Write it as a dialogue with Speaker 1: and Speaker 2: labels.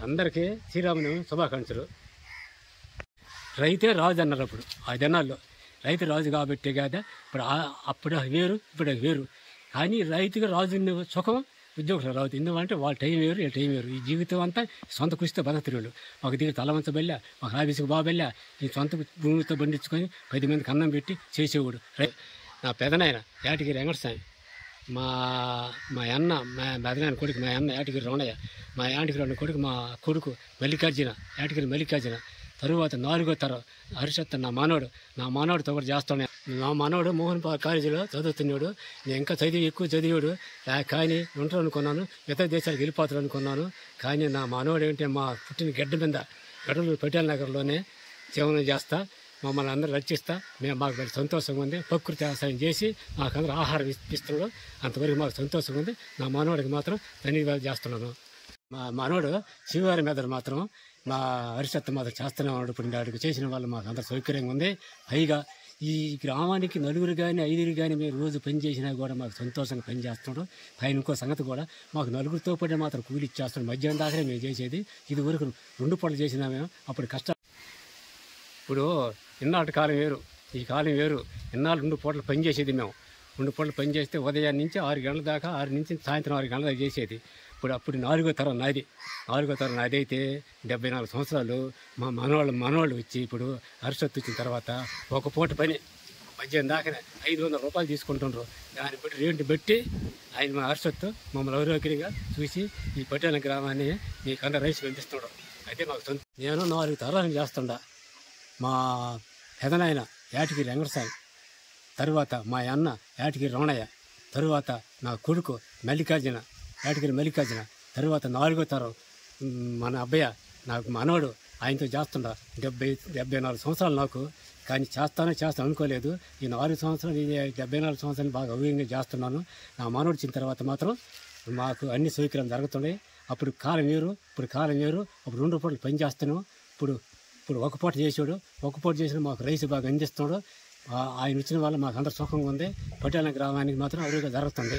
Speaker 1: అందరికీ శ్రీరామనవమి శుభాకాంక్షలు. రైతే రాజు అన్నారు అప్పుడు ఆ దినాల్లో. రైతు రాజు కాబట్టి కదా ఇప్పుడు అప్పుడు వేరు ఇప్పుడు వేరు. కానీ రైతుగా రాజు సుఖం ఉద్యోగులు రాదు. ఎందుకంటే వాళ్ళ టైం వేరు వీళ్ళ టైం వేరు. ఈ జీవితం అంతా సొంత కృషితో బతుకుతున్నాడు. మాకు దగ్గర తలవంచబెళ్ళా, మాకు ఆఫీసుకు బాబెళ్ళా, ఈ సొంత భూమితో పండించుకొని 10 మందికి అన్నం పెట్టి చేసేవాడు. నా పెదనాయన యాటగిరి వెంకటస్వామి, మా అన్న మా పెదనాయన కొడుకు మా అన్న యాటగిరి రమణయ్య, మా యాటగిరి అన్న కొడుకు మా కొడుకు మల్లికార్జున, యాటగిరి మల్లికార్జున. తరువాత 4వ తరం హరిషత్ నా మనవడితో కూడా చేస్తున్నాను. నా మనవడు మోహన్ కాలేజీలో చదువుతున్నాడు. నేను ఇంకా ఎక్కువ చదివాడు కానీ ఉంటారు అనుకున్నాను, ఇతర దేశాలకు వెళ్ళిపోతాడు అనుకున్నాను. కానీ నా మనవడు ఏంటంటే మా పుట్టిన గడ్డలు పటేల్ నగర్లోనే జీవనం చేస్తా, మమ్మల్ని అందరూ రక్షిస్తా. మాకు సంతోషంగా ఉంది. ప్రకృతి వ్యవసాయం చేసి మాకందరూ ఆహారం ఇస్తున్నాడు. అంతవరకు మాకు సంతోషంగా ఉంది. నా మనవడికి మాత్రం ధన్యవాదాలు చేస్తున్నాను. మా మనవడు శివవారి మీద మాత్రం మా హరిషత్ మాత్రం చేస్తూనే ఉన్నాడు. ఇప్పుడు వాడికి చేసిన వాళ్ళు మాకు అందరూ సౌకర్యంగా ఉంది. పైగా ఈ గ్రామానికి 4 కానీ 5 కానీ మేము రోజు పని చేసినా కూడా మాకు సంతోషంగా పని చేస్తున్నాడు. పైన ఇంకో సంగతి కూడా మాకు 4తో పాటు మాత్రం కూలి ఇచ్చేస్తున్నాడు. మధ్యాహ్నం దాకానే మేము చేసేది. ఇది వరకు 2 పూటలు చేసినా మేము. అప్పుడు కష్టం. ఇప్పుడు ఇన్నాటి కాలం వేరు, ఈ కాలం వేరు. ఇన్నాళ్ళు 2 పూటలు పని చేసేది మేము. 2 పూటలు పని చేస్తే ఉదయం నుంచి 6 గంటల దాకా, 6 నుంచి సాయంత్రం 6 గంటల దాకా చేసేది. అప్పుడు 4వ తరం నాది. 4వ తరం నాది అయితే 74 సంవత్సరాలు. మా మనవాళ్ళు వచ్చి ఇప్పుడు హర్షత్ వచ్చిన తర్వాత 1 పూట పని మధ్యాహ్నం దాకానే 500 రూపాయలు తీసుకుంటుండ్రు. దాన్ని బట్టి రేటు పెట్టి ఆయన మా హర్షత్ మమ్మల్ని ఆరోగ్యంగా చూసి ఈ పట్టణ గ్రామాన్ని మీకు అందరూ రైస్ పంపిస్తున్నాడు. అయితే మాకు నేను 4 తరాలను చేస్తుండా. మా పెదనాయన యాటగిరి వెంకటస్వామి, తరువాత మా అన్న యాటగిరి రమణయ్య, తరువాత నా కొడుకు మల్లికార్జున, యాటగిరి మల్లికార్జున, తరువాత 4వ తరం మన అబ్బయ్య, నాకు మనవడు ఆయనతో చేస్తుండ. 74 సంవత్సరాలు నాకు. కానీ చేస్తాను అనుకోలేదు. ఈ 4 సంవత్సరాలు 74 సంవత్సరాలు బాగా అవ్యంగా చేస్తున్నాను. నా మనవడు వచ్చిన తర్వాత మాత్రం మాకు అన్ని సౌకర్యాలు జరుగుతున్నాయి. అప్పుడు కాలం వేరు, ఇప్పుడు కాలం వేరు. అప్పుడు 2 పూటలు పని చేస్తాను. ఇప్పుడు 1 పూట చేసాడు. 1 పూట చేసిన మాకు రైస్ బాగా అందిస్తున్నాడు. ఆయన వచ్చిన వల్ల మాకు అందరూ సుఖంగా ఉంది. పట్టణ గ్రామానికి మాత్రం అభివృద్ధి జరుగుతుంది.